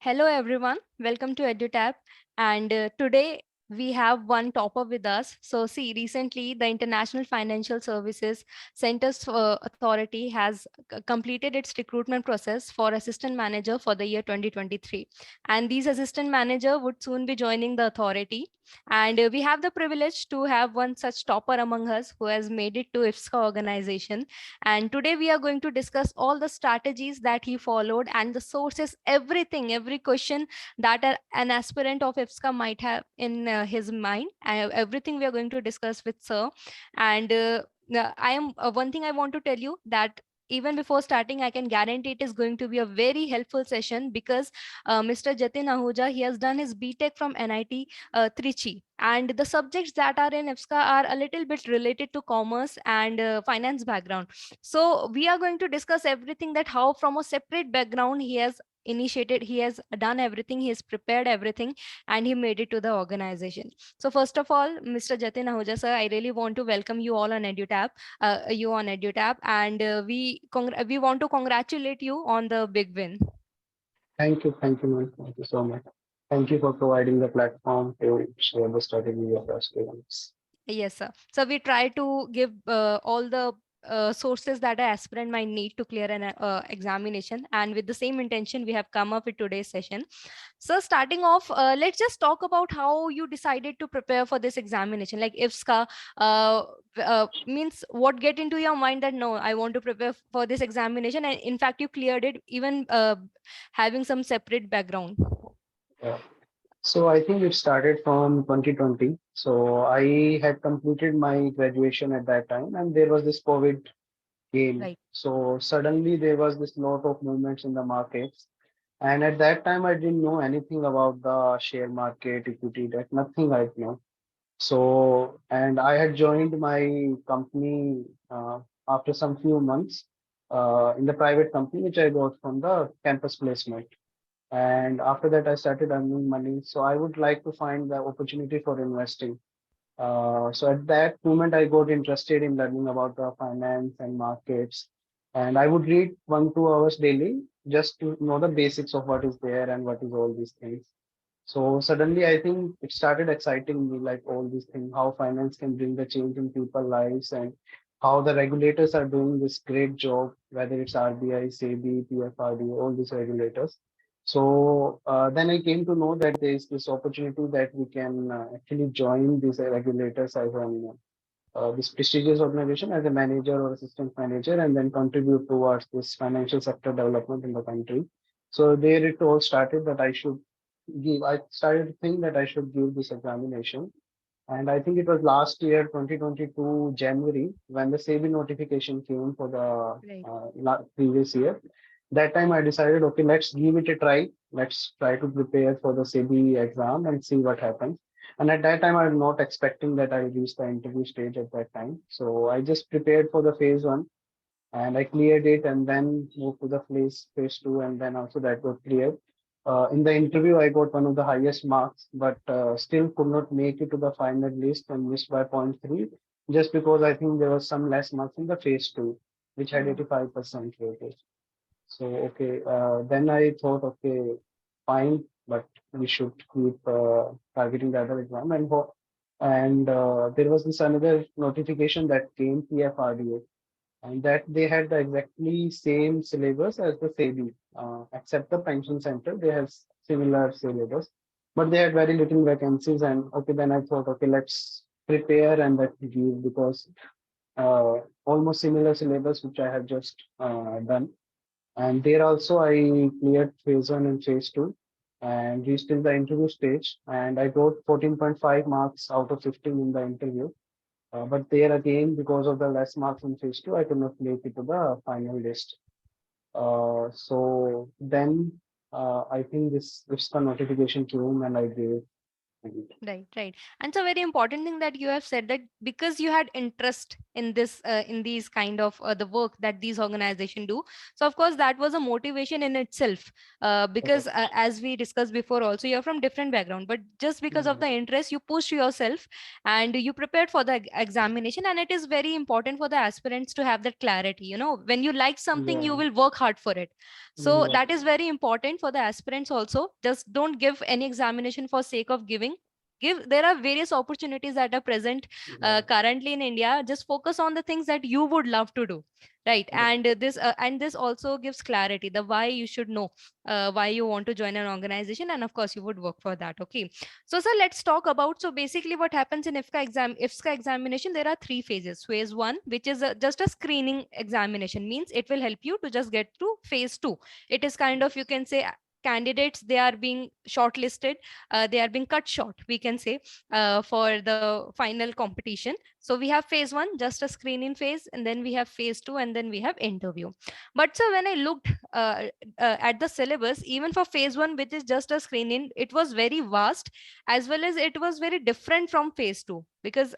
Hello everyone, welcome to EduTap. And today we have one topper with us. So see, recently the International Financial Services Centers Authority has completed its recruitment process for assistant manager for the year 2023. And these assistant manager would soon be joining the authority. And we have the privilege to have one such topper among us who has made it to IFSCA organization. And today we are going to discuss all the strategies that he followed and the sources, everything, every question that an aspirant of IFSCA might have in his mind. Everything we are going to discuss with Sir. And I am one thing I want to tell you that even before starting, I can guarantee it is going to be a very helpful session because Mr. Jatin Ahuja, he has done his BTech from NIT Trichy. And the subjects that are in IFSCA are a little bit related to commerce and finance background. So we are going to discuss everything that how from a separate background he has initiated, he has done everything, he has prepared everything, and he made it to the organization. So first of all, Mr. Jatin Ahuja, sir, I really want to welcome you all on EduTap, and we want to congratulate you on the big win. Thank you, man. Thank you so much. Thank you for providing the platform to share the strategy of our students. Yes, sir. So we try to give all the sources that an aspirant might need to clear an examination. And with the same intention, we have come up with today's session. So starting off, let's just talk about how you decided to prepare for this examination. Like IFSCA means what get into your mind that no, I want to prepare for this examination. And in fact, you cleared it even having some separate background. Yeah. So I think it started from 2020. So I had completed my graduation at that time, and there was this COVID game. Right. So suddenly there was this lot of movements in the markets. And at that time, I didn't know anything about the share market, equity, that nothing I know. So, and I had joined my company after some few months in the private company, which I got from the campus placement. And after that, I started earning money. So I would like to find the opportunity for investing. So at that moment, I got interested in learning about the finance and markets. And I would read 1, 2 hours daily just to know the basics of what is there and what is all these things. So suddenly, I think it started exciting me, like all these things, how finance can bring the change in people's lives and how the regulators are doing this great job, whether it's RBI, SEBI, PFRD, all these regulators. So then I came to know that there is this opportunity that we can actually join these regulators as an this prestigious organization as a manager or assistant manager and then contribute towards this financial sector development in the country. So there it all started that I started to think that I should give this examination. And I think it was last year, 2022 January, when the SEBI notification came for the Right. previous year. That time I decided, okay, let's give it a try. Let's try to prepare for the SEBI exam and see what happens. And at that time, I was not expecting that I reached the interview stage at that time. So I just prepared for the phase one and I cleared it and then moved to the phase two and then also that got cleared. In the interview, I got one of the highest marks, but still could not make it to the final list and missed by point 0.3 just because I think there was some less marks in the phase two, which had Hmm. 85% weightage. So, okay, then I thought, okay, fine, but we should keep targeting the other exam. And there was this another notification that came PFRDA and that they had the exactly same syllabus as the SEBI, except the pension center. They have similar syllabus, but they had very little vacancies. And okay, then I thought, okay, let's prepare and let's give because almost similar syllabus which I have just done. And there also I cleared phase one and phase two and reached in the interview stage. And I got 14.5 marks out of 15 in the interview. But there again, because of the less marks in phase two, I could not make it to the final list. So then I think this IFSCA notification came and I gave. Right, right. And so very important thing that you have said, that because you had interest in this, in these kind of the work that these organizations do. So of course that was a motivation in itself. Because Correct. as we discussed before, also you're from different background, but just because of the Yeah. interest, you pushed yourself and you prepared for the examination. And it is very important for the aspirants to have that clarity. You know, when you like something, you Yeah. will work hard for it. So Yeah. that is very important for the aspirants also. Just don't give any examination for sake of giving. Give, there are various opportunities that are present Yeah. currently in India. Just focus on the things that you would love to do, right? Yeah. And this also gives clarity, the why you should know, why you want to join an organization, and of course you would work for that. Okay, so sir, let's talk about, so basically what happens in IFSCA examination. There are three phases. Phase one, which is just a screening examination, means it will help you to just get to phase two. It is kind of, you Yes. can say, candidates, they are being shortlisted, they are being cut short, we can say, for the final competition. So we have phase one, just a screening phase, and then we have phase two, and then we have interview. But so when I looked at the syllabus, even for phase one, which is just a screening, it was very vast, as well as it was very different from phase two. Because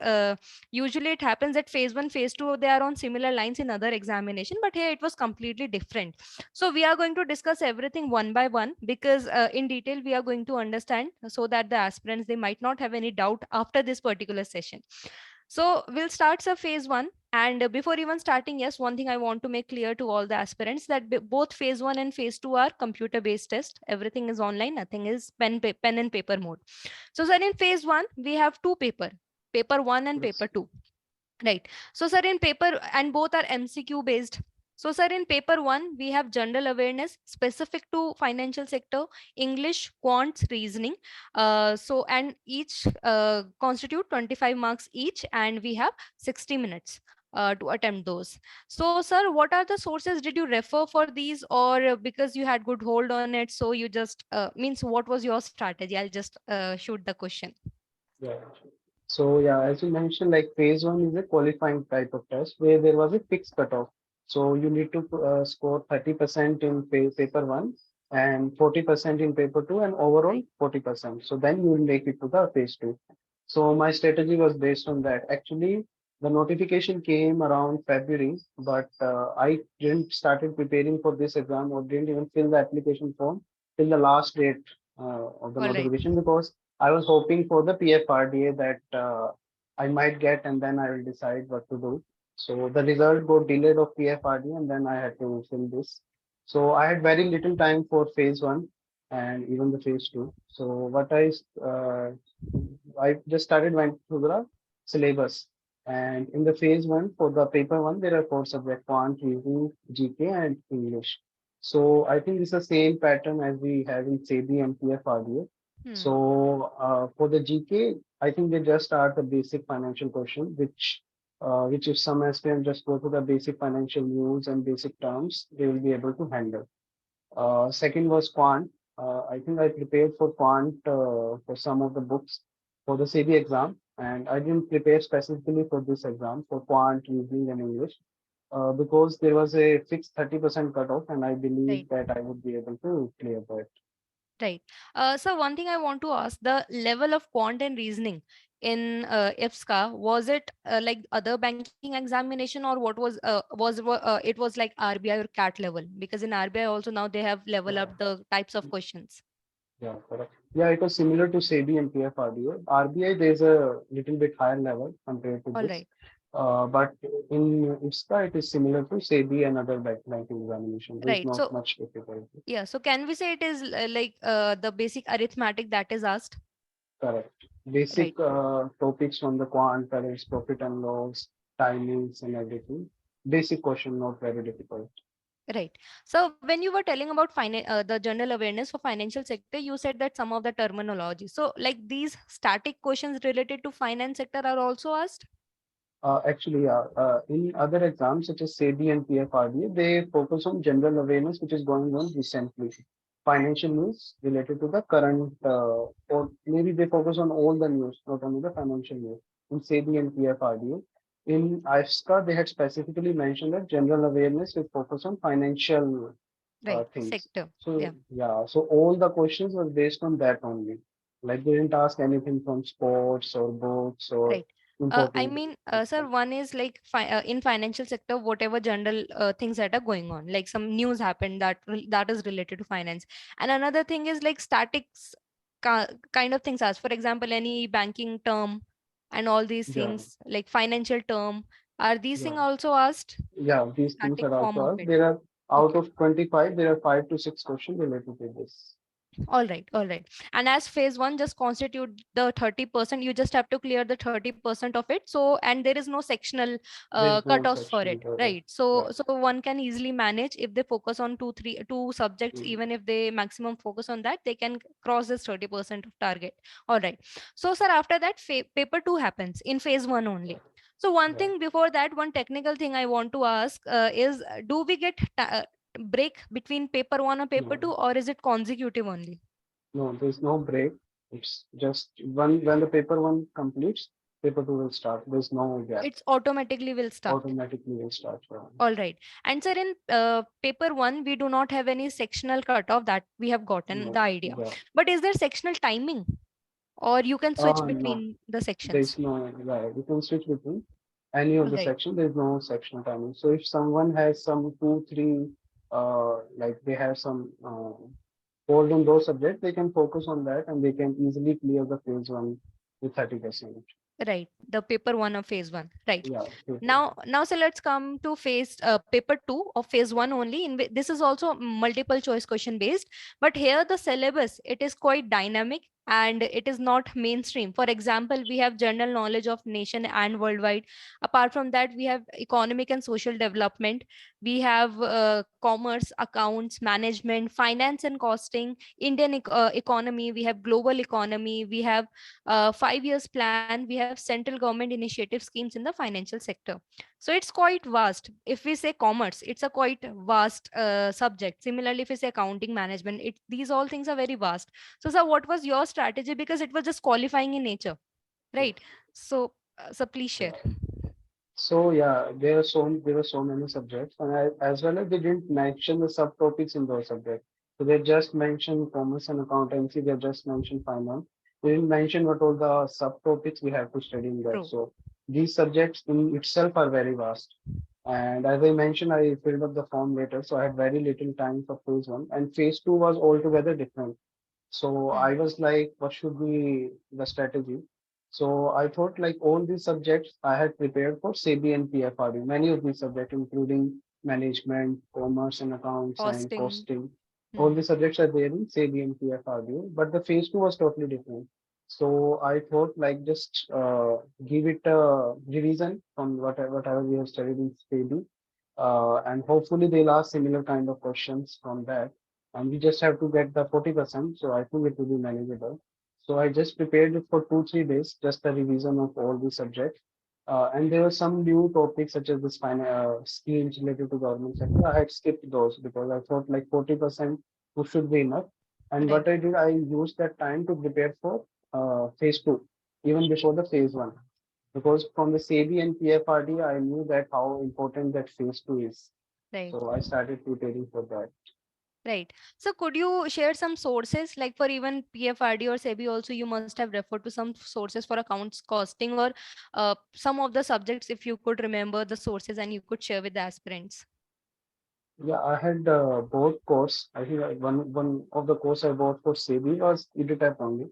usually it happens that phase one, phase two, they are on similar lines in other examination, but here it was completely different. So we are going to discuss everything one by one, because in detail we are going to understand, so that the aspirants, they might not have any doubt after this particular session. So we'll start the phase one. And before even starting, yes, one thing I want to make clear to all the aspirants, that both phase one and phase two are computer based test. Everything is online, nothing is pen and paper mode. So sir, in phase one, we have two paper one and Yes. paper two. Right. So, sir, in paper, and both are MCQ based. So, sir, in paper one, we have general awareness specific to financial sector, English, quants, reasoning. And each constitute 25 marks each, and we have 60 minutes to attempt those. So, sir, what are the sources did you refer for these, or because you had good hold on it, so you just means what was your strategy? I'll just shoot the question. Yeah. So yeah, as you mentioned, like phase one is a qualifying type of test where there was a fixed cutoff. So you need to score 30% in paper one and 40% in paper two and overall Right. 40%. So then you will make it to the phase two. So my strategy was based on that. Actually, the notification came around February, but I didn't started preparing for this exam or didn't even fill the application form till the last date of the All right. notification because I was hoping for the PFRDA that I might get and then I will decide what to do. So the result got delayed of PFRDA and then I had to fill this. So I had very little time for phase one and even the phase two. So I just started went through the syllabus. And in the phase one, for the paper one, there are four subjects, quant, reasoning, GK, and English. So I think it's the same pattern as we have in SEBI and PFRDA. Hmm. So for the GK, I think they just start the basic financial question, which if some aspirant just go to the basic financial news and basic terms, they will be able to handle. Second was quant. I think I prepared for quant for some of the books for the CB exam, and I didn't prepare specifically for this exam for quant, reasoning, and English because there was a fixed 30% cutoff, and I believe Right. that I would be able to clear that. Right. So one thing I want to ask, the level of quant and reasoning in IFSCA, was it like other banking examination, or what it was like RBI or CAT level? Because in RBI also now they have level Yeah. up the types of questions. Yeah, correct. Yeah, it was similar to SEBI and PFRDA. RBI, there's a little bit higher level compared to All this. right. But in IFSCA, it is similar to SEBI and other banking examination. There's Right. not So much difficulty. yeah. So can we say it is like the basic arithmetic that is asked? Correct. Basic Right. topics from the quant, whether it's profit and loss, timings, and everything. Basic question, not very difficult. Right. So when you were telling about the general awareness for financial sector, you said that some of the terminology. So like these static questions related to finance sector are also asked. Actually, in other exams such as SEBI and PFRDA, they focus on general awareness, which is going on recently. Financial news related to the current, or maybe they focus on all the news, not only the financial news. In SEBI and PFRDA, in IFSCA, they had specifically mentioned that general awareness will focus on financial Right. things. Sector. So Yeah. yeah, so all the questions were based on that only. Like they didn't ask anything from sports or books or Right. I important. mean, sir, one is like in financial sector, whatever general things that are going on, like some news happened that is related to finance, and another thing is like statics kind of things. As for example, any banking term and all these Yeah, things, like financial term, are these yeah, things also asked? yeah. These things Static are form also of asked. it. There are out Okay. of 25, there are 5 to 6 questions related to this. All right, all right. And as phase one just constitute the 30%, you just have to clear the 30% of it. So, and there is no sectional There is no cutoffs for section it, there. right? So, Yeah, so one can easily manage if they focus on two subjects, mm, even if they maximum focus on that, they can cross this 30% of target. All right. So, sir, after that, paper two happens in phase one only. So, one yeah. thing before that, one technical thing I want to ask is, do we get break between paper one or paper No, two, or is it consecutive only? no, there's no break. It's just when the paper one completes, paper two will start. There's no gap. It's automatically will start. Automatically will start. All right. And sir, in paper one, we do not have any sectional cutoff that we have gotten the No, idea. yeah. But is there sectional timing, or you can switch No, between the sections? there's no, yeah, you can switch between any of All the right. section. There's no section timing. So if someone has some two, three, like they have some hold on those subjects, they can focus on that and they can easily clear the phase one with 30%. Right. The paper one of phase one. Right. Yeah, paper. Now, so let's come to phase paper two of phase one only. This is also multiple choice question based, but here the syllabus it is quite dynamic and it is not mainstream. For example, we have general knowledge of nation and worldwide. Apart from that, we have economic and social development. We have commerce, accounts, management, finance and costing, Indian economy. We have global economy. We have 5 years plan. We have central government initiative schemes in the financial sector. So it's quite vast. If we say commerce, it's a quite vast subject. Similarly, if we say accounting management, these all things are very vast. So sir, what was your strategy? Because it was just qualifying in nature, right? So so please share. Yeah. So yeah, there were so many subjects, and as well as they didn't mention the subtopics in those subjects. So they just mentioned commerce and accountancy. They just mentioned finance. They didn't mention what all the subtopics we have to study in that. True. So these subjects in itself are very vast. And as I mentioned, I filled up the form later, so I had very little time for phase one, and phase two was altogether different. So Hmm. I was like, what should be the strategy? So I thought like all these subjects I had prepared for SEBI and PFRD, many of these subjects, including management, commerce and accounts and Costing. costing. All Hmm. these subjects are there in SEBI and PFRD, but the phase two was totally different. So I thought like just give it a revision from whatever we have studied in SEBI, and hopefully they'll ask similar kind of questions from that, and we just have to get the 40%, so I think it will be manageable. So I just prepared it for 2 3 days, just a revision of all the subjects, and there were some new topics such as this schemes related to government sector. I had skipped those because I thought like 40% should be enough. And Right. what I did, I used that time to prepare for phase two, even before the phase one, because from the SEBI and PFRD, I knew that how important that phase two is. Right. So I started preparing for that. Right. So could you share some sources like for even PFRD or SEBI also you must have referred to some sources for accounts costing or some of the subjects if you could remember the sources and you could share with the aspirants. Yeah, I had both course. I think one of the course I bought for SEBI was EduTap only,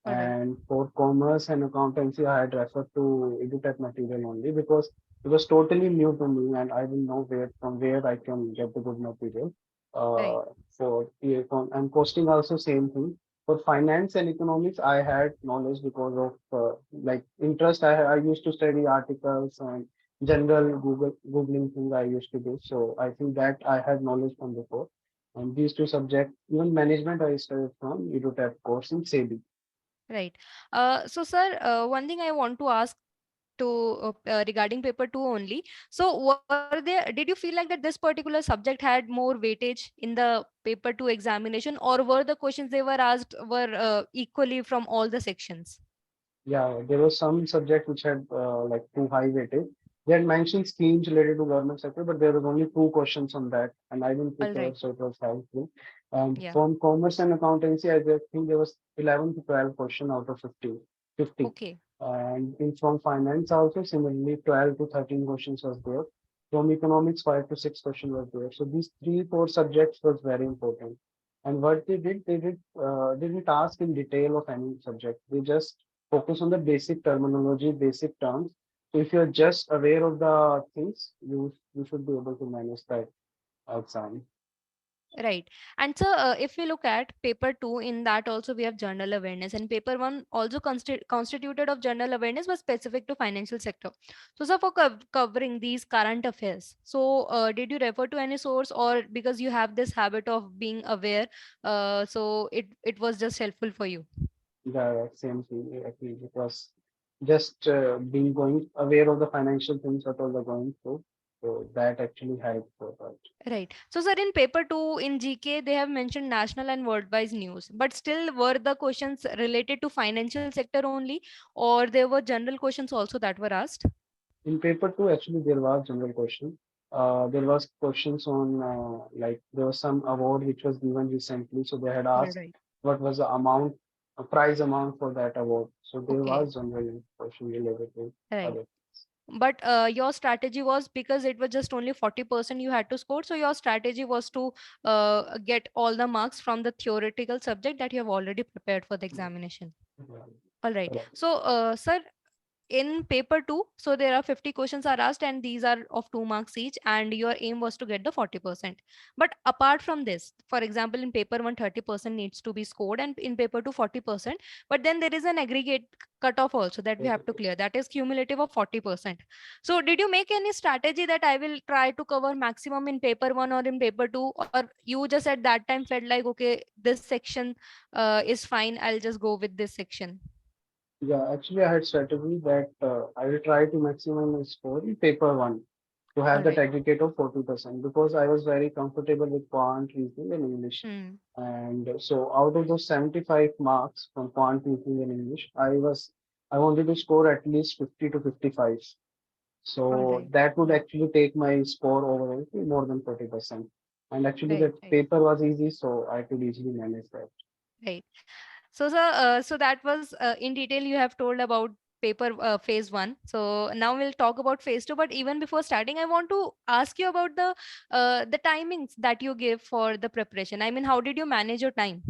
All right. and for commerce and accountancy, I had referred to EduTap material only because it was totally new to me, and I didn't know where I can get the good material. Right. For and costing also same thing. For finance and economics, I had knowledge because of like interest. I used to study articles and general googling things I used to do. So I think that I had knowledge from before. And these two subjects, even management, I studied from EduTap course in SEBI. Right. So sir, one thing I want to ask to regarding paper 2 only. So were there did you feel like that this particular subject had more weightage in the paper 2 examination, or were the questions they were asked were equally from all the sections? Yeah, there was some subject which had like too high weightage. They had mentioned schemes related to government sector, but there was only two questions on that, and I didn't All prepare, right. so it was helpful. And Yeah. from commerce and accountancy, I just think there was 11 to 12 question out of 50. 50. Okay. And in from finance also similarly 12 to 13 questions was there. From economics, 5 to 6 questions was there. So these three, four subjects was very important. And what didn't ask in detail of any subject. They just focus on the basic terminology, basic terms. So if you're just aware of the things, you should be able to manage that exam. Right. And so, if we look at paper two, in that also we have general awareness, and paper one also constituted of general awareness was specific to financial sector. So, sir, for covering these current affairs, so did you refer to any source, or because you have this habit of being aware, so it was just helpful for you? The same thing, actually, because just being going aware of the financial things that all are going through, so that actually helped for that. Right. So, sir, in paper two in GK, they have mentioned national and worldwide news, but still, were the questions related to financial sector only, or there were general questions also that were asked? In paper two, actually, there was general question. There was questions on like there was some award which was given recently, so they had asked Right. what was the amount, prize amount for that award. So there Okay. was general question related to Right. other. But your strategy was, because it was just only 40% you had to score. So your strategy was to get all the marks from the theoretical subject that you have already prepared for the examination. All right. Correct. So, sir, in paper 2, so there are 50 questions are asked, and these are of 2 marks each, and your aim was to get the 40%. But apart from this, for example, in paper 1 30% needs to be scored, and in paper 2 40%, but then there is an aggregate cutoff also that we have to clear, that is cumulative of 40%. So did you make any strategy that I will try to cover maximum in paper 1 or in paper 2, or you just at that time felt like, okay, this section is fine, I'll just go with this section? Yeah, actually, I had strategy that I will try to maximum my score in paper one to have All that right. aggregate of 40% because I was very comfortable with quant, reasoning, and English. Hmm. And so, out of those 75 marks from quant, reasoning, and English, I wanted to score at least 50 to 55. All So right. that would actually take my score overall to more than 40%. And actually, Right. that Right. paper was easy, so I could easily manage that. Right. So, sir, so that was in detail you have told about paper phase one. So now we'll talk about phase two. But even before starting, I want to ask you about the timings that you give for the preparation. I mean, how did you manage your time?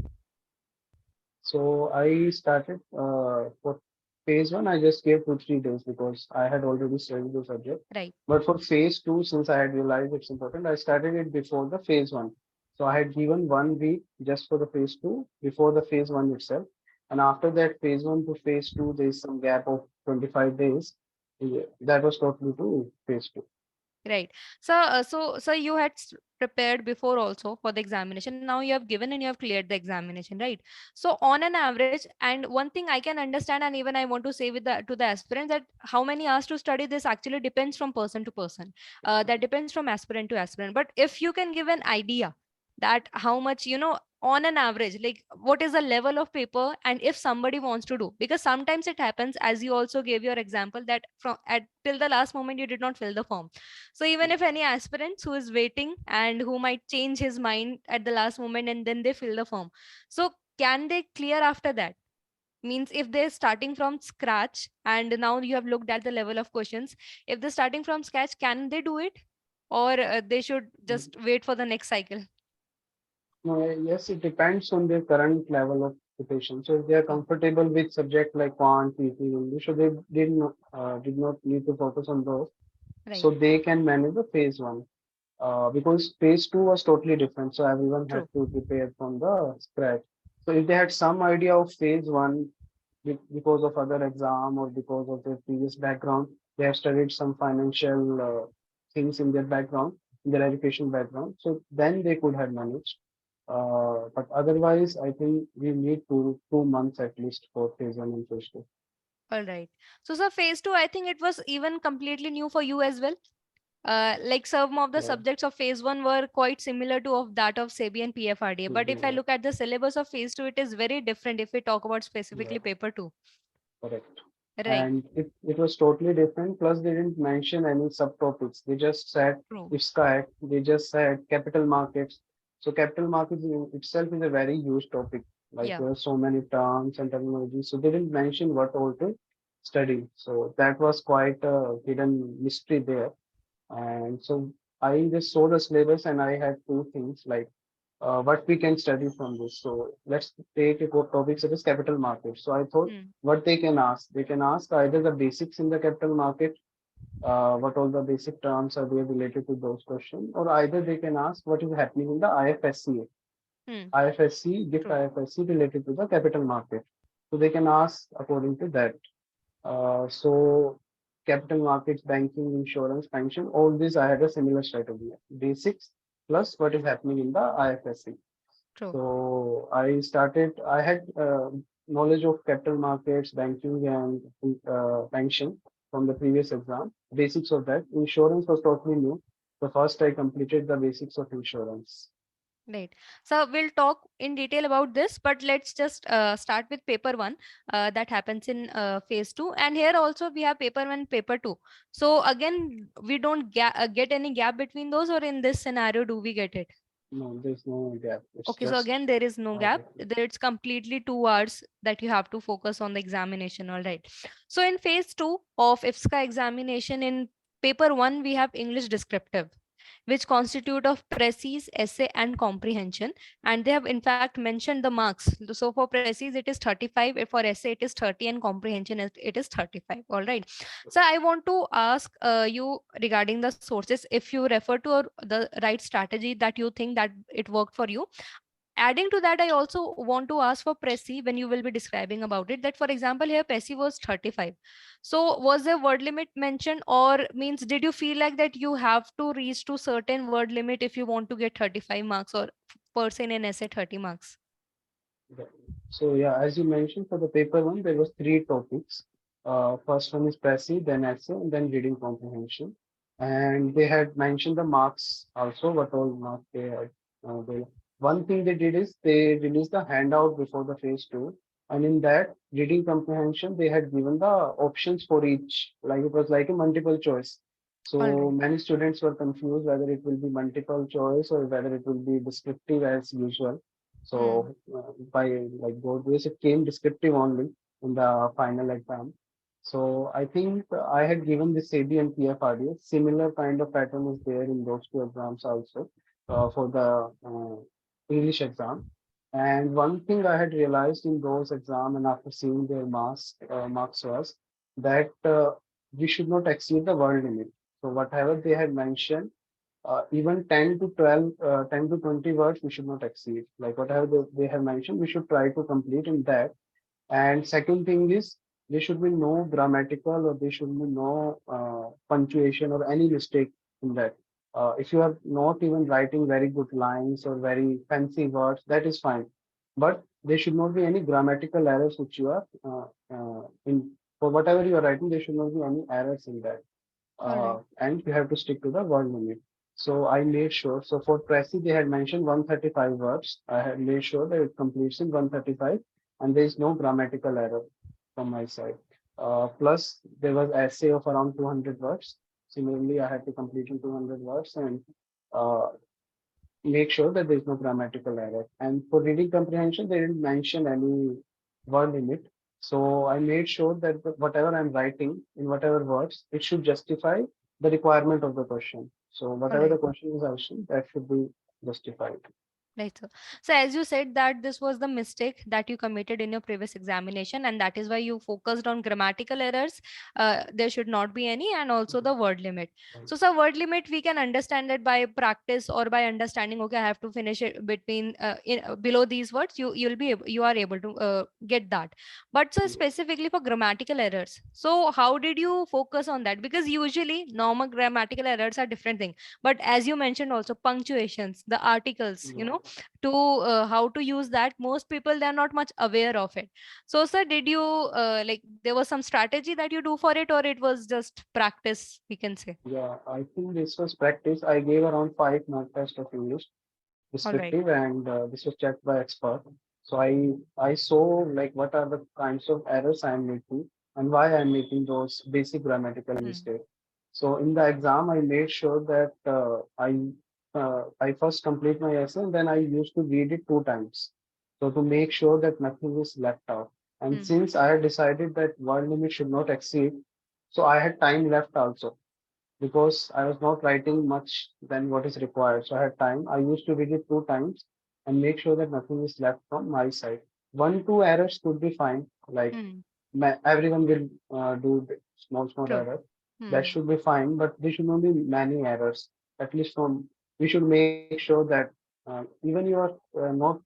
So I started for phase one. I just gave 2 3 days because I had already studied the subject. Right. But for phase two, since I had realized it's important, I started it before the phase one. So I had given 1 week just for the phase two before the phase one itself. And after that phase one to phase two, there is some gap of 25 days. Yeah, that was totally to phase two. Right. So, so you had prepared before also for the examination. Now you have given and you have cleared the examination, right? So, on an average, and one thing I can understand, and even I want to say with the to the aspirants, that how many hours to study this actually depends from person to person. That depends from aspirant to aspirant. But if you can give an idea that how much, on an average, like what is the level of paper, and if somebody wants to do, because sometimes it happens, as you also gave your example, that from at till the last moment you did not fill the form. So even if any aspirants who is waiting and who might change his mind at the last moment and then they fill the form, so can they clear after that? Means if they're starting from scratch and now you have looked at the level of questions, if they're starting from scratch, can they do it, or they should just wait for the next cycle? No, yes, it depends on their current level of occupation. So if they are Oh, comfortable with subject like quant, PT, English, so they did not need to focus on those. right. So they can manage the phase one. Because phase two was totally different. So everyone had True. to prepare from the scratch. So if they had some idea of phase one because of other exam or because of their previous background, they have studied some financial things in their background, in their education background. So then they could have managed. But otherwise, I think we need 2 months at least for phase one and phase two. All right. So, sir, phase two, I think it was even completely new for you as well. Like some of the Yeah, subjects of phase one were quite similar to of that of SEBI and PFRDA. But if I yeah, look at the syllabus of phase two, it is very different if we talk about yeah, specifically paper two. correct. Right. And it was totally different. Plus, they didn't mention any subtopics. They just said True. IFSCA Act, they just said capital markets. So capital markets in itself is a very huge topic. Like Yeah. there are so many terms and terminology. So they didn't mention what all to study. So that was quite a hidden mystery there. And so I just saw the syllabus and I had two things like what we can study from this. So let's take a core topic such as capital market. So I thought Hmm. what they can ask. They can ask either the basics in the capital market, what all the basic terms are there related to those questions, or either they can ask what is happening in the IFSCA. Hmm. IFSC, gift True. IFSC related to the capital market. So they can ask according to that. So capital markets, banking, insurance, pension, all these I had a similar strategy. Basics plus what is happening in the IFSC. True. So I had knowledge of capital markets, banking, and pension from the previous exam. Basics of that. Insurance was totally new. The first I completed the basics of insurance. Right. So we'll talk in detail about this, but let's just start with paper one that happens in phase two. And here also we have paper one, paper two. So again, we don't get any gap between those, or in this scenario, do we get it? No, there's no gap. It's Okay, so just again, there is no gap. directly. There it's completely 2 hours that you have to focus on the examination. All right. So in phase two of IFSCA examination, in paper one, we have English descriptive, which constitute of precis, essay, and comprehension. And they have in fact mentioned the marks. So for precis, it is 35. For essay, it is 30, and comprehension it is 35. All right. So I want to ask you regarding the sources. If you refer to the right strategy that you think that it worked for you, adding to that, I also want to ask for Prezi when you will be describing about it, that for example here Prezi was 35. So was there word limit mentioned, or means did you feel like that you have to reach to certain word limit if you want to get 35 marks, or person in essay 30 marks? Yeah. So yeah, as you mentioned, for the paper one, there was three topics. First one is passive, then essay, and then reading comprehension. And they had mentioned the marks also, what all marks they had. One thing they did is they released the handout before the phase two, and in that reading comprehension, they had given the options for each, like it was like a multiple choice. All So right. many students were confused whether it will be multiple choice or whether it will be descriptive as usual. Hmm. So by like both ways, it came descriptive only in the final exam. So I think I had given the SEBI and PFRDA. Similar kind of pattern is there in those two exams also for the English exam. And one thing I had realized in those exam and after seeing their marks was that we should not exceed the word limit. So whatever they had mentioned, even 10 to 12, 10 to 20 words, we should not exceed. Like whatever they have mentioned, we should try to complete in that. And second thing is, there should be no grammatical or there should be no punctuation or any mistake in that. If you are not even writing very good lines or very fancy words, that is fine. But there should not be any grammatical errors which you are in for whatever you are writing. There should not be any errors in that, All right. and you have to stick to the word limit. So I made sure. So for Prezi, they had mentioned 135 words. I had made sure that it completes in 135, and there is no grammatical error from my side. Plus, there was essay of around 200 words. Similarly, I had to complete in 200 words and uh, make sure that there is no grammatical error. And for reading comprehension, they didn't mention any word limit. So I made sure that whatever I'm writing in whatever words, it should justify the requirement of the question. So All whatever the right. question is asking, that should be justified. Right. So as you said that this was the mistake that you committed in your previous examination, and that is why you focused on grammatical errors. There should not be any, and also the word limit. So, so word limit we can understand that by practice or by understanding. Okay, I have to finish it between below these words. You'll be you are able to get that. But so specifically for grammatical errors, so how did you focus on that? Because usually normal grammatical errors are different thing, but as you mentioned also punctuations, the articles, Yeah. to how to use that, most people they're not much aware of it. So sir, did you like there was some strategy that you do for it, or it was just practice, we can say? Yeah, I think this was practice. I gave around 5 mock tests of English All right. descriptive, and this was checked by expert. So I saw like what are the kinds of errors I am making and why I'm making those basic grammatical Hmm. mistakes. So in the exam, I made sure that I I first complete my essay and then I used to read it two times. So to make sure that nothing is left out. And Hmm. since I had decided that word limit should not exceed, so I had time left also because I was not writing much than what is required. So I had time. I used to read it two times and make sure that nothing is left from my side. One, two errors could be fine. Like Hmm. everyone will do the small True. error. That Hmm. should be fine, but there should not be many errors. At least from we should make sure that even you are not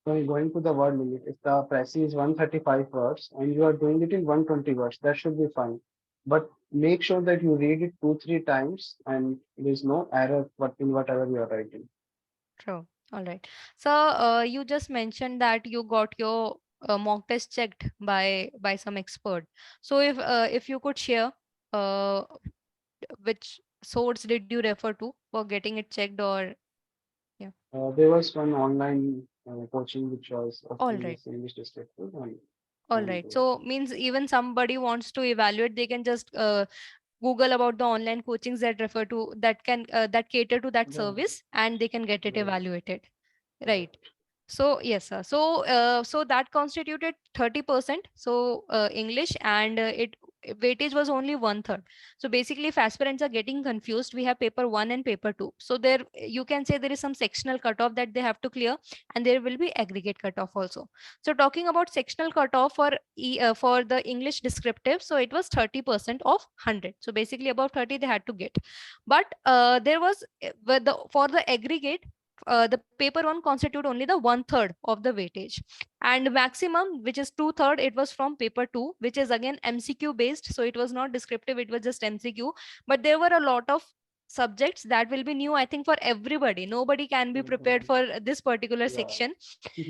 going to the word limit. If the press is 135 words and you are doing it in 120 words, that should be fine. But make sure that you read it two, three times and there's no error what in whatever you are writing. True. All right. So you just mentioned that you got your mock test checked by some expert. So if you could share uh, which source did you refer to for getting it checked, or yeah. There was one online coaching which was All offering right. this English descriptive and All went right. to So means even somebody wants to evaluate, they can just Google about the online coachings that refer to that can that cater to that yeah, service, and they can get it right, evaluated. Right. right. So yes, sir. So so that constituted 30%. So English, and it weightage was only one third. So basically, if aspirants are getting confused, we have paper one and paper two. So there you can say there is some sectional cutoff that they have to clear, and there will be aggregate cutoff also. So talking about sectional cutoff for for the English descriptive, so it was 30% of 100. So basically, about 30 they had to get, but there was for the aggregate, the paper one constitute only the one third of the weightage, and maximum, which is two third, it was from paper two, which is again MCQ based. So it was not descriptive, it was just MCQ. But there were a lot of subjects that will be new, I think, for everybody. Nobody can be prepared Mhm. for this particular Yeah. section.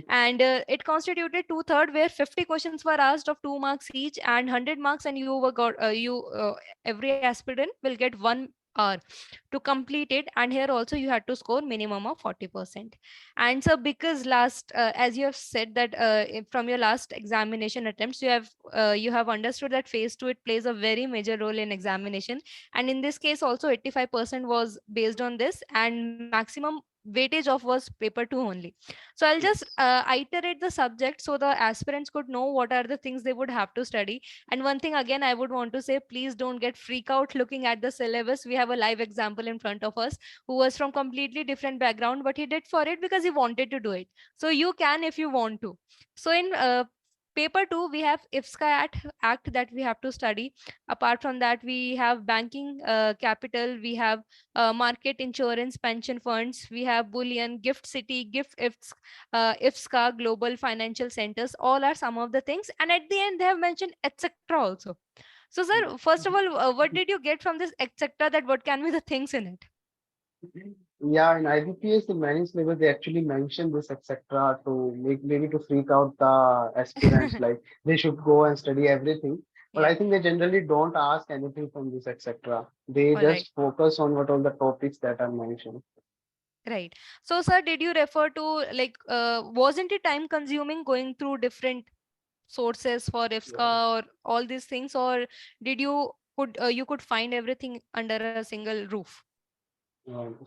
And it constituted two third, where 50 questions were asked of 2 marks each and 100 marks, and you were got every aspirant will get 1 hour to complete it. And here also you had to score minimum of 40%. And so because last as you have said that from your last examination attempts, you have understood that phase 2, it plays a very major role in examination. And in this case also 85% was based on this, and maximum weightage of was paper 2 only. So I'll just Yes. iterate the subject so the aspirants could know what are the things they would have to study. And one thing again I would want to say, please don't get freak out looking at the syllabus. We have a live example in front of us who was from completely different background, but he did for it because he wanted to do it. So you can if you want to. So in paper 2 we have IFSCA act that we have to study. Apart from that, we have banking capital, we have market, insurance, pension funds, we have bullion, gift city, gift IFSCA, global financial centers. All are some of the things, and at the end they have mentioned etc also. So sir, first of all, what did you get from this etc, that what can be the things in it? Yeah, in IBPS, in many syllabus, they actually mention this, etc., to make maybe to freak out the aspirants, like they should go and study everything. But Yeah. I think they generally don't ask anything from this, etc. They All right. just focus on what all the topics that are mentioned. Right. So, sir, did you refer to like, wasn't it time consuming going through different sources for Yeah. IFSCA or all these things, or did you could find everything under a single roof?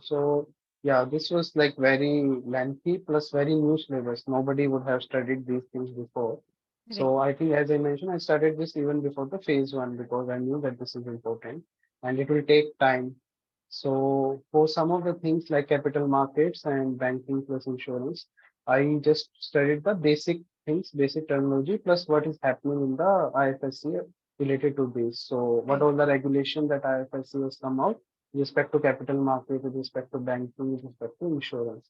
So yeah, this was like very lengthy plus very new syllabus. Nobody would have studied these things before. Right. So I think, as I mentioned, I started this even before the phase one because I knew that this is important and it will take time. So for some of the things like capital markets and banking plus insurance, I just studied the basic things, basic terminology plus what is happening in the IFSC related to this. So what Right. all the regulation that IFSC has come out with respect to capital market, with respect to banking, with respect to insurance.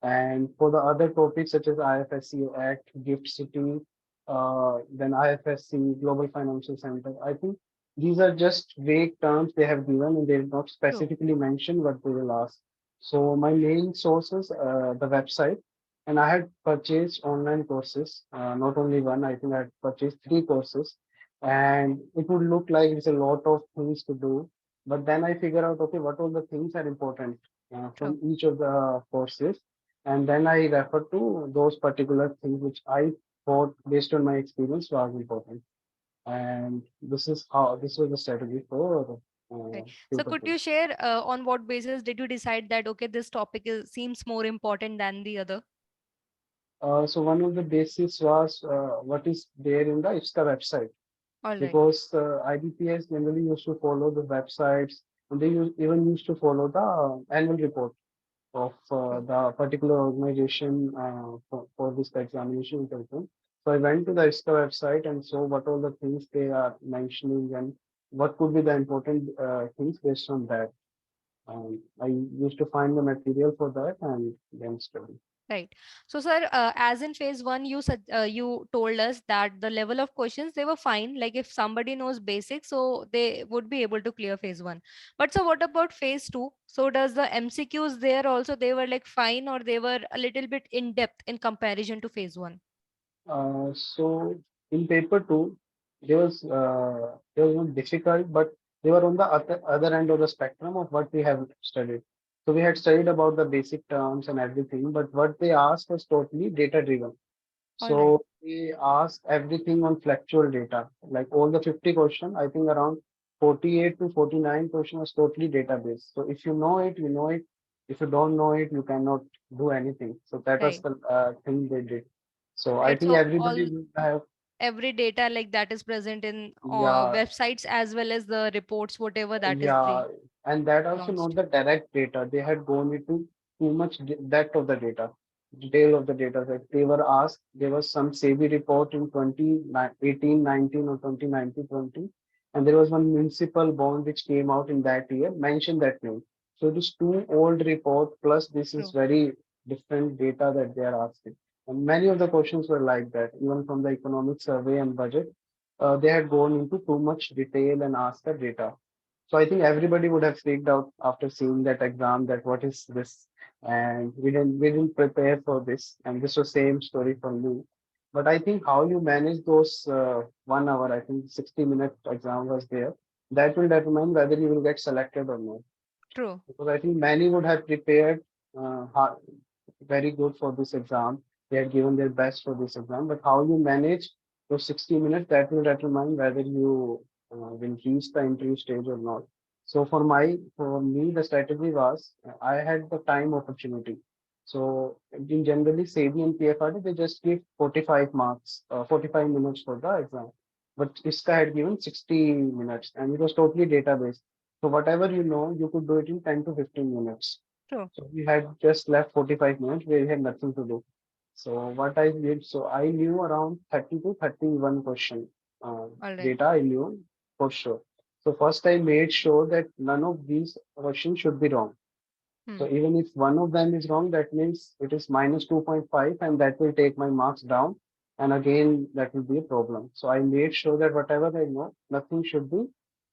And for the other topics such as IFSC Act, Gift City, then IFSC, Global Financial Center, I think these are just vague terms they have given and they did not True. specifically mention what they will ask. So my main sources, the website, and I had purchased online courses, not only one, I think I had purchased three courses, and it would look like it's a lot of things to do. But then I figure out, okay, what all the things are important True. from each of the courses, and then I refer to those particular things which I thought, based on my experience, was important. And this is how this was the strategy for Right. So paper could two. you share on what basis did you decide that okay, this topic seems more important than the other? So one of the basis was what is there in the IFSCA website, All right. because IBPS generally used to follow the websites, and they even used to follow the annual report of True. the particular organization for this examination pattern. So I went to the ISCA website and saw what all the things they are mentioning and what could be the important things based on that. I used to find the material for that and then study. Right. So, sir, as in phase one, you told us that the level of questions they were fine. Like if somebody knows basics, so they would be able to clear phase one. But so, what about phase two? So, does the MCQs there also they were like fine, or they were a little bit in depth in comparison to phase one? So in paper two, there was one difficult, but they were on the other end of the spectrum of what we have studied. So we had studied about the basic terms and everything, but what they asked was totally data driven. All right. So we asked everything on factual data, like all the 50 question, I think around 48 to 49 question was totally database. So if you know it, you know it. If you don't know it, you cannot do anything. So that was Right. the thing they did. So I Right. think So everybody all will have, every data like that is present in yeah, websites as well as the reports, whatever that is yeah, being and that also not launched. the direct data. They had gone into too much depth of the data, detail of the data. That they were asked, there was some SEBI report in 2018, 19 or 2019, 20, and there was one municipal bond which came out in that year, mentioned that name. So it is too old report, plus this is True. very different data that they are asking. And many of the questions were like that, even from the economic survey and budget. They had gone into too much detail and asked the data. So I think everybody would have freaked out after seeing that exam that what is this? And we didn't prepare for this. And this was same story for me. But I think how you manage those 1 hour, I think 60-minute exam was there, that will determine whether you will get selected or not. True. Because I think many would have prepared very good for this exam. They had given their best for this exam, but how you manage those 60 minutes, that will determine whether you will reach the interview stage or not. So for me, the strategy was I had the time opportunity. So in generally SEBI and PFRD, they just give 45 marks, 45 minutes for the exam. But ISCA had given 60 minutes and it was totally database. So whatever you know, you could do it in 10 to 15 minutes. True. So we had just left 45 minutes where we had nothing to do. So what I did, so I knew around 30 to 31 question All right. data I knew for sure. So first I made sure that none of these questions should be wrong. Hmm. So even if one of them is wrong, that means it is minus 2.5 and that will take my marks down. And again, that will be a problem. So I made sure that whatever I know, nothing should be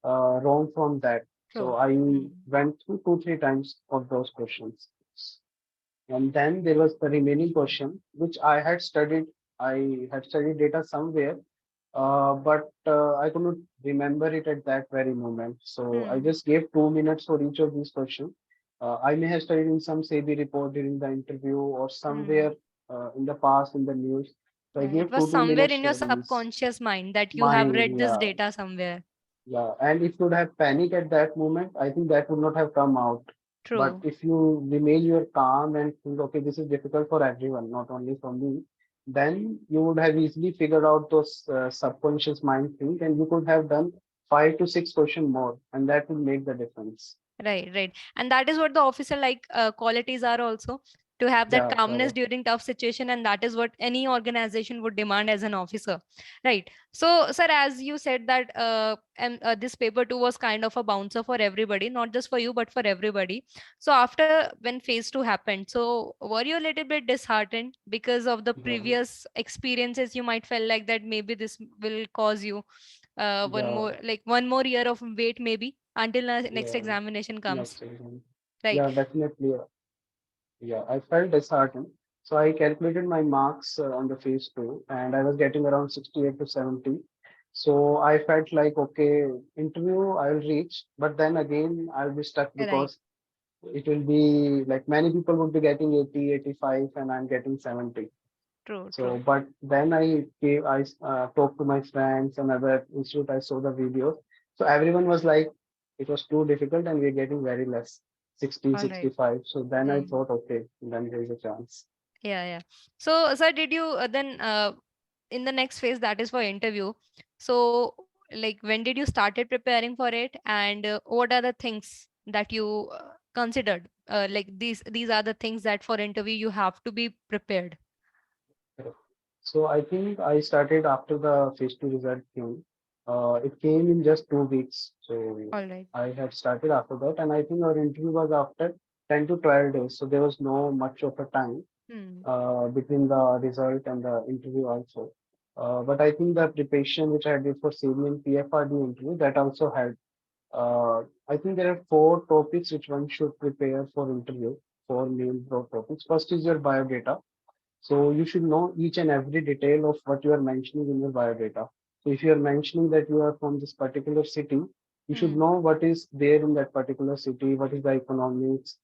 wrong from that. So True. I Hmm. went through two, three times of those questions. And then there was the remaining question, which I had studied. I had studied data somewhere, but I could not remember it at that very moment. So I Hmm. just gave 2 minutes for each of these questions. I may have studied in some SEBI report during the interview or somewhere Hmm. in the past in the news. So I Yeah, it gave was two somewhere minutes in your for these. subconscious mind that you have Mine, read this yeah. data somewhere. Yeah, and if you would have panic at that moment, I think that would not have come out. But True. if you remain your calm and think, okay, this is difficult for everyone, not only for me, then you would have easily figured out those subconscious mind things, and you could have done 5 to 6 questions more, and that will make the difference. Right, right. And that is what the officer like qualities are also, to have that Yeah, calmness correct. during tough situation, and that is what any organization would demand as an officer. Right. So, sir, as you said that this paper two was kind of a bouncer for everybody, not just for you, but for everybody. So after when phase two happened, so were you a little bit disheartened because of the Yeah, previous experiences? You might felt like that maybe this will cause you yeah, one more year of wait maybe until the next yeah. examination comes, Next exam. right? Yeah, definitely. Yeah, I felt disheartened. So I calculated my marks on the phase two, and I was getting around 68 to 70. So I felt like, okay, interview I'll reach, but then again I'll be stuck Right. because it will be like many people would be getting 80, 85, and I'm getting 70. True, So, true. but then I talked to my friends and other institute. I saw the videos. So everyone was like It was too difficult and we're getting very less, 60, All right. 65. So then I Hmm. thought, okay, then there is a chance. Yeah, yeah. So, sir, did you then in the next phase, that is for interview? So, like, when did you started preparing for it, and what are the things that you considered? Like these are the things that for interview you have to be prepared. Correct. So I think I started after the phase two result came. It came in just 2 weeks. So All right. I had started after that, and I think our interview was after 10 to 12 days. So there was no much of a time Hmm. between the result and the interview also. But I think the preparation which I did for CB and PFRD interview that also helped. I think there are four topics which one should prepare for interview. Four main broad topics. First is your biodata. So you should know each and every detail of what you are mentioning in your biodata. So if you are mentioning that you are from this particular city, you should Hmm. know what is there in that particular city, what is the economics,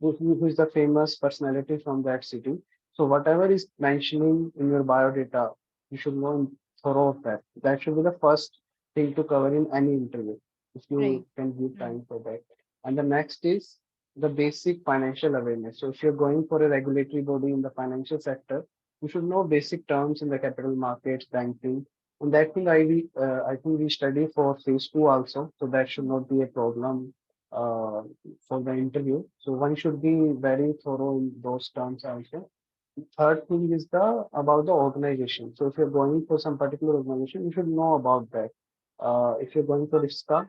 who is the famous personality from that city. So whatever is mentioning in your biodata, you should know in thorough of that. That should be the first thing to cover in any interview, if you Right. can give Hmm. time for that. And the next is the basic financial awareness. So if you're going for a regulatory body in the financial sector, you should know basic terms in the capital markets, banking. And that thing I think we study for phase two also, so that should Hmm. not be a problem uh, for the interview. So one should be very thorough in those terms also. Third thing is the about the organization. So if you're going for some particular organization, you should know about that. If you're going for IFSCA,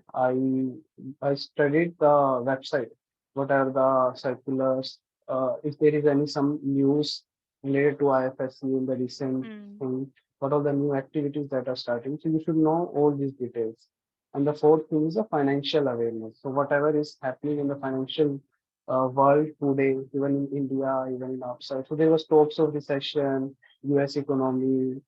I studied the website. What are the circulars? If there is any some news related to IFSC in the recent Hmm. thing, what are the new activities that are starting? So you should know all these details. And the fourth thing is the financial awareness. So whatever is happening in the financial world today, even in India, even in outside. So there was talks of recession, US economy,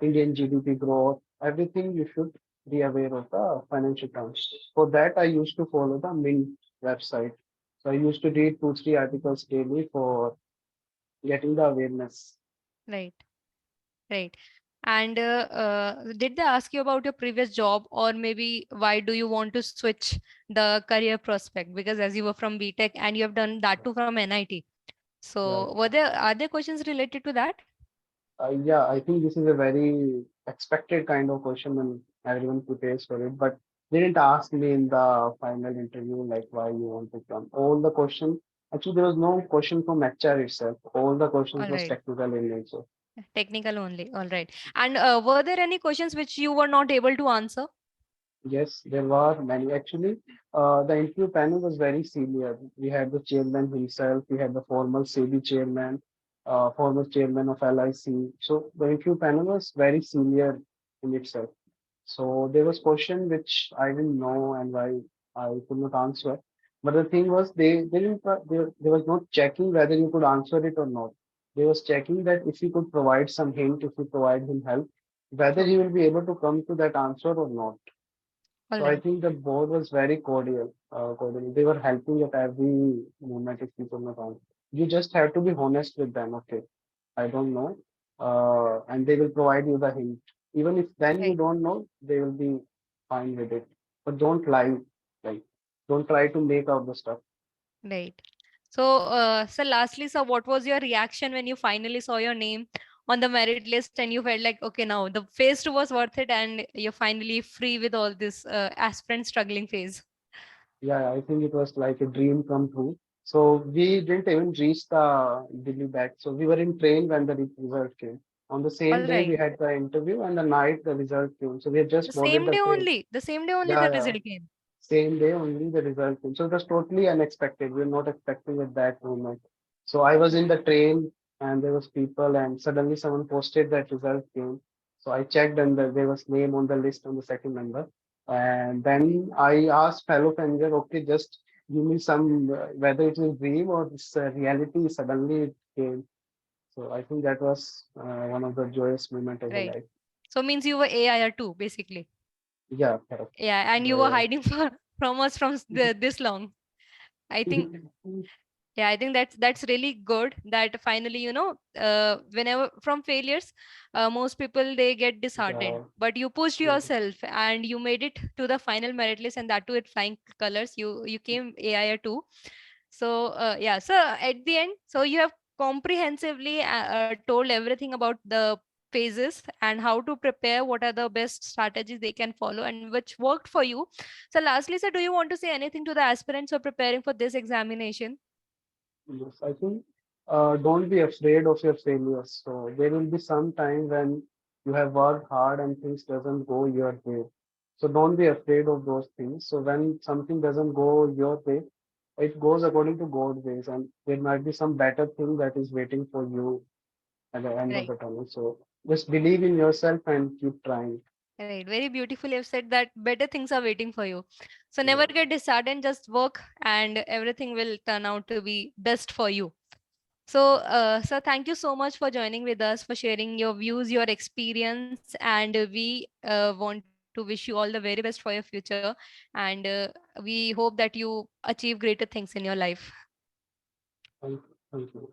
Indian GDP growth, everything you should be aware of the financial terms. For that, I used to follow the Mint website. So I used to read 2, 3 articles daily for getting the awareness. Right. Right. And did they ask you about your previous job, or maybe why do you want to switch the career prospect? Because as you were from BTech and you have done that too from NIT. Yeah, So are there questions related to that? yeah, I think this is a very expected kind of question and everyone prepares for it. But they didn't ask me in the final interview like why you want to come. All the question, actually there was no question from HR itself. All the questions All was right. technical in nature. Technical only. All right. And were there any questions which you were not able to answer? Yes, there were many. Actually, the interview panel was very senior. We had the chairman himself, we had the former SEBI chairman, former chairman of LIC. So the interview panel was very senior in itself. So there was question which I didn't know and why I could not answer. But the thing was they didn't they was not checking whether you could answer it or not. They was checking that if you could provide some hint, if you provide him help, whether he Okay. will be able to come to that answer or not. All So I right. think the board was very cordial. They were helping at every moment if you could not answer. You just have to be honest with them. Okay, I don't know, and they will provide you the hint. Even if then you Right. don't know, they will be fine with it. But don't lie, like don't try to make out the stuff. Right. So, so lastly, so what was your reaction when you finally saw your name on the merit list and you felt like, okay, now the phase two was worth it and you're finally free with all this aspirant struggling phase? Yeah, I think it was like a dream come true. So we didn't even reach the Delhi back. So we were in train when the result came. On the All same day, right. we had the interview, and the night the result came. So we had The just boarded same the day train. only. The same day only the Yeah, yeah. result came. Same day only the result came. So it was totally unexpected. We were not expecting at that moment. So I was in the train and there was people and suddenly someone posted that result came. So I checked and there was name on the list on the second number. And then I asked fellow passenger, okay, just give me some whether it is dream or this reality. Suddenly it came. So I think that was one of the joyous moment of the Right. life. So means you were AIR too, basically. Yeah, correct. Yeah, and you were Yeah, hiding from us from this long. I think yeah. Yeah, I think that's really good that finally, whenever from failures, most people they get disheartened. Yeah, But you pushed yeah, yourself and you made it to the final merit list, and that too with flying colors. You came AIR too. So yeah, so at the end, so you have comprehensively told everything about the phases and how to prepare, what are the best strategies they can follow and which worked for you. So lastly, sir, do you want to say anything to the aspirants who are preparing for this examination? yes. I think don't be afraid of your failures. So there will be some time when you have worked hard and things doesn't go your way. So don't be afraid of those things. So when something doesn't go your way, it goes according to God's ways, and there might be some better thing that is waiting for you at the end of Right. the tunnel. So just believe in yourself and keep trying. Right, very beautifully you've said that better things are waiting for you. So never Yeah. get disheartened, just work and everything will turn out to be best for you. So, sir, thank you so much for joining with us, for sharing your views, your experience, and we want to wish you all the very best for your future. And we hope that you achieve greater things in your life. Thank you.